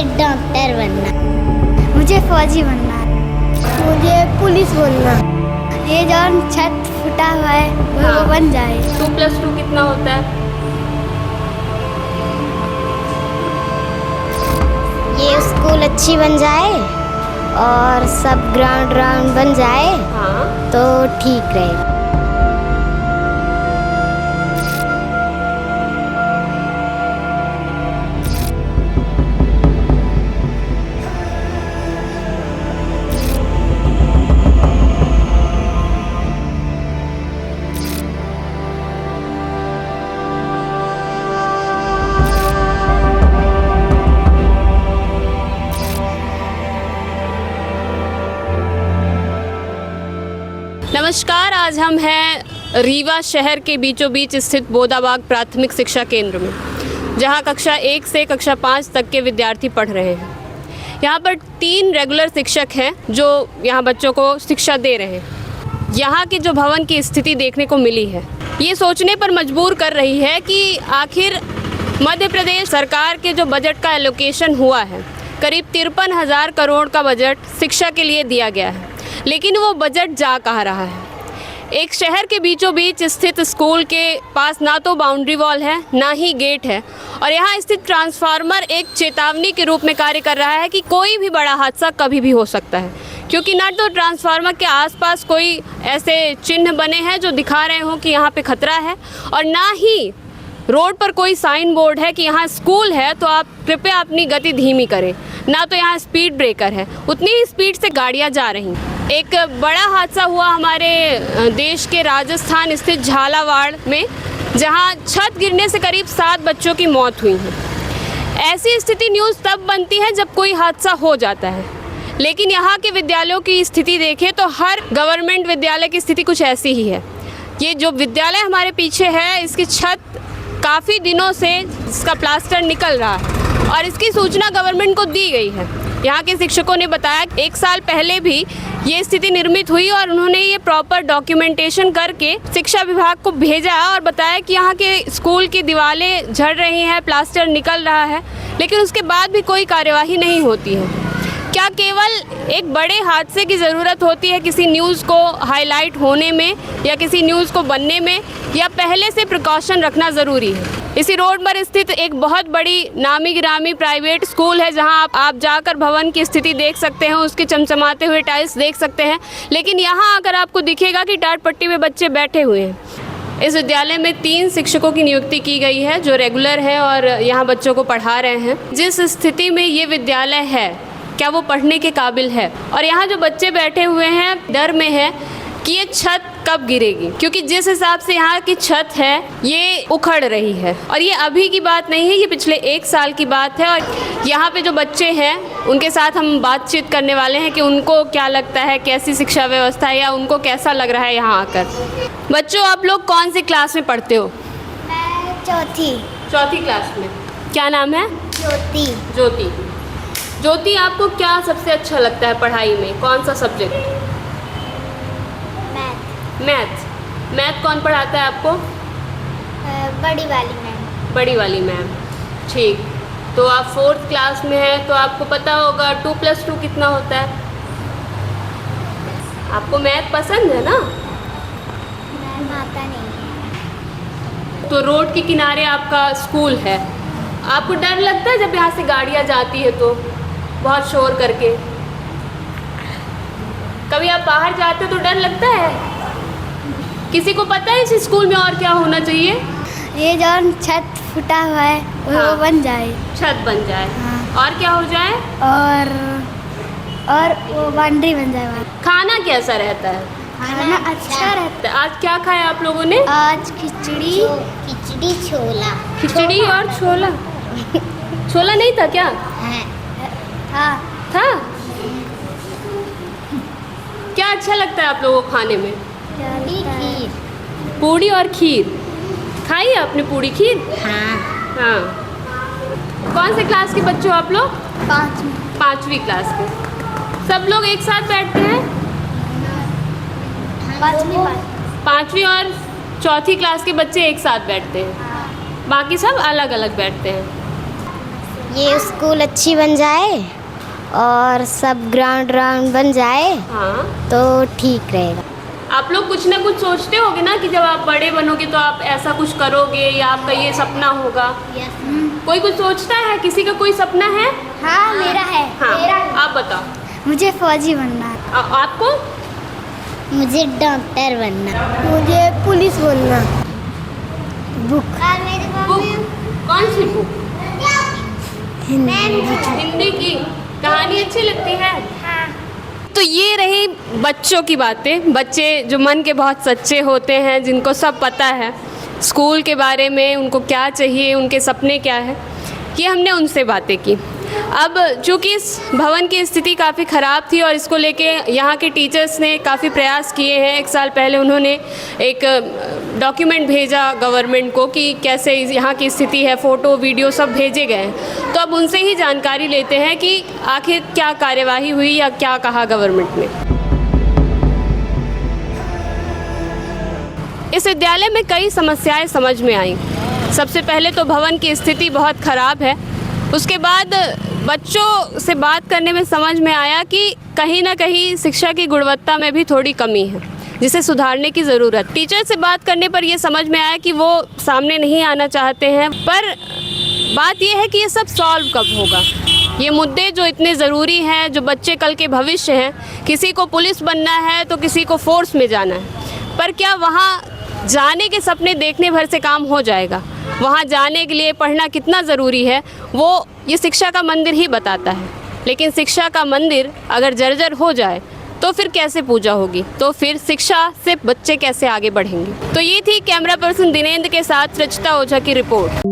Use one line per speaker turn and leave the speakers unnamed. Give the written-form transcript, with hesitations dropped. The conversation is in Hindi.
मुझे डॉक्टर बनना।
मुझे फौजी बनना है।
मुझे पुलिस बनना।
ये जौन छत फूटा हुआ है वो बन जाए।
2+2 कितना होता है?
ये स्कूल अच्छी बन जाए और सब ग्राउंड बन जाए
हाँ।
तो ठीक रहेगा।
नमस्कार, आज हम हैं रीवा शहर के बीचों बीच स्थित बोदाबाग प्राथमिक शिक्षा केंद्र में, जहां कक्षा 1 से कक्षा 5 तक के विद्यार्थी पढ़ रहे हैं। यहां पर 3 रेगुलर शिक्षक हैं जो यहां बच्चों को शिक्षा दे रहे हैं। यहां की जो भवन की स्थिति देखने को मिली है, ये सोचने पर मजबूर कर रही है कि आखिर मध्य प्रदेश सरकार के जो बजट का एलोकेशन हुआ है, करीब 53,000 करोड़ का बजट शिक्षा के लिए दिया गया है, लेकिन वो बजट जा कहाँ रहा है। एक शहर के बीचों बीच स्थित स्कूल के पास ना तो बाउंड्री वॉल है, ना ही गेट है, और यहाँ स्थित ट्रांसफार्मर एक चेतावनी के रूप में कार्य कर रहा है कि कोई भी बड़ा हादसा कभी भी हो सकता है, क्योंकि ना तो ट्रांसफार्मर के आसपास कोई ऐसे चिन्ह बने हैं जो दिखा रहे हों कि यहाँ पे खतरा है, और ना ही रोड पर कोई साइन बोर्ड है कि यहाँ स्कूल है तो आप कृपया अपनी गति धीमी करें, ना तो यहाँ स्पीड ब्रेकर है, उतनी ही स्पीड से गाड़ियाँ जा रही। एक बड़ा हादसा हुआ हमारे देश के राजस्थान स्थित झालावाड़ में, जहाँ छत गिरने से करीब 7 बच्चों की मौत हुई है। ऐसी स्थिति न्यूज़ तब बनती है जब कोई हादसा हो जाता है, लेकिन यहाँ के विद्यालयों की स्थिति देखें तो हर गवर्नमेंट विद्यालय की स्थिति कुछ ऐसी ही है। ये जो विद्यालय हमारे पीछे है, इसकी छत काफ़ी दिनों से इसका प्लास्टर निकल रहा है और इसकी सूचना गवर्नमेंट को दी गई है। यहाँ के शिक्षकों ने बताया 1 साल पहले भी ये स्थिति निर्मित हुई और उन्होंने ये प्रॉपर डॉक्यूमेंटेशन करके शिक्षा विभाग को भेजा और बताया कि यहाँ के स्कूल की दीवारें झड़ रही हैं, प्लास्टर निकल रहा है, लेकिन उसके बाद भी कोई कार्यवाही नहीं होती है। क्या केवल एक बड़े हादसे की ज़रूरत होती है किसी न्यूज़ को हाईलाइट होने में या किसी न्यूज़ को बनने में, या पहले से प्रिकॉशन रखना ज़रूरी है? इसी रोड पर स्थित एक बहुत बड़ी नामी गिरामी प्राइवेट स्कूल है, जहां आप जाकर भवन की स्थिति देख सकते हैं, उसके चमचमाते हुए टाइल्स देख सकते हैं, लेकिन यहां आकर आपको दिखेगा कि टाट पट्टी में बच्चे बैठे हुए हैं। इस विद्यालय में 3 शिक्षकों की नियुक्ति की गई है जो रेगुलर है और यहाँ बच्चों को पढ़ा रहे हैं। जिस स्थिति में ये विद्यालय है, क्या वो पढ़ने के काबिल है? और यहाँ जो बच्चे बैठे हुए हैं डर में है कि ये छत कब गिरेगी, क्योंकि जिस हिसाब से यहाँ की छत है ये उखड़ रही है, और ये अभी की बात नहीं है, ये पिछले 1 साल की बात है। और यहाँ पे जो बच्चे हैं उनके साथ हम बातचीत करने वाले हैं कि उनको क्या लगता है, कैसी शिक्षा व्यवस्था है, या उनको कैसा लग रहा है यहाँ आकर। बच्चों, आप लोग कौन सी क्लास में पढ़ते हो?
मैं चौथी
क्लास में। क्या नाम है?
ज्योति।
ज्योति, आपको क्या सबसे अच्छा लगता है पढ़ाई में? कौन सा सब्जेक्ट? मैथ कौन पढ़ाता है आपको? बड़ी वाली मैम। ठीक, तो आप 4th क्लास में हैं तो आपको पता होगा 2+2 कितना होता है। आपको मैथ पसंद है ना?
आता नहीं।
तो रोड के किनारे आपका स्कूल है, आपको डर लगता है जब यहाँ से गाड़ियाँ जाती है तो बहुत शोर करके? कभी आप बाहर जाते हो तो डर लगता है? किसी को पता है इस स्कूल में और क्या होना चाहिए?
ये जौन छत फूटा हुआ है वो बन जाए।
छत बन जाए।
हाँ।
और क्या हो जाए?
और वो बाउंड्री बन जाए।
खाना कैसा रहता है?
खाना अच्छा रहता है।
आज क्या खाया आप लोगों ने?
आज खिचड़ी
छोला।
खिचड़ी और छोला। छोला नहीं था क्या?
हाँ।
था। क्या अच्छा लगता है आप लोगों को खाने में?
खीर।
पूड़ी और खीर। खाई है आपने पूड़ी खीर? हाँ। कौन से क्लास के बच्चे हो आप लोग? 5वीं क्लास के। सब लोग एक साथ बैठते हैं? 5वीं और 4थी क्लास के बच्चे एक साथ बैठते हैं, बाकी सब अलग अलग बैठते हैं।
ये स्कूल अच्छी बन जाए और सब ग्राउंड बन जाए
हाँ,
तो ठीक रहेगा।
आप लोग कुछ ना कुछ सोचते होगे ना कि जब आप बड़े बनोगे तो आप ऐसा कुछ करोगे या आपका ये सपना होगा। कोई कुछ सोचता है, किसी का कोई सपना है?
हाँ मेरा है।
हाँ, आप बताओ।
मुझे फौजी बनना है।
आपको?
मुझे डॉक्टर बनना।
मुझे पुलिस बनना।
बुक कौन सी बुक? हिंदी की कहानी अच्छी लगती है? तो ये रही बच्चों की बातें। बच्चे जो मन के बहुत सच्चे होते हैं, जिनको सब पता है स्कूल के बारे में, उनको क्या चाहिए, उनके सपने क्या है, ये हमने उनसे बातें की। अब चूँकि इस भवन की स्थिति काफ़ी ख़राब थी और इसको लेके यहाँ के टीचर्स ने काफ़ी प्रयास किए हैं। 1 साल पहले उन्होंने एक डॉक्यूमेंट भेजा गवर्नमेंट को कि कैसे यहाँ की स्थिति है, फ़ोटो वीडियो सब भेजे गए हैं। तो अब उनसे ही जानकारी लेते हैं कि आखिर क्या कार्यवाही हुई या क्या कहा गवर्नमेंट ने। इस विद्यालय में कई समस्याएं समझ में आईं। सबसे पहले तो भवन की स्थिति बहुत ख़राब है। उसके बाद बच्चों से बात करने में समझ में आया कि कहीं ना कहीं शिक्षा की गुणवत्ता में भी थोड़ी कमी है, जिसे सुधारने की ज़रूरत। टीचर से बात करने पर यह समझ में आया कि वो सामने नहीं आना चाहते हैं, पर बात यह है कि ये सब सॉल्व कब होगा। ये मुद्दे जो इतने ज़रूरी हैं, जो बच्चे कल के भविष्य हैं, किसी को पुलिस बनना है तो किसी को फोर्स में जाना है, पर क्या वहाँ जाने के सपने देखने भर से काम हो जाएगा? वहाँ जाने के लिए पढ़ना कितना ज़रूरी है वो ये शिक्षा का मंदिर ही बताता है। लेकिन शिक्षा का मंदिर अगर जर्जर हो जाए तो फिर कैसे पूजा होगी? तो फिर शिक्षा से बच्चे कैसे आगे बढ़ेंगे? तो ये थी कैमरा पर्सन दिनेंद्र के साथ रचिता ओझा की रिपोर्ट।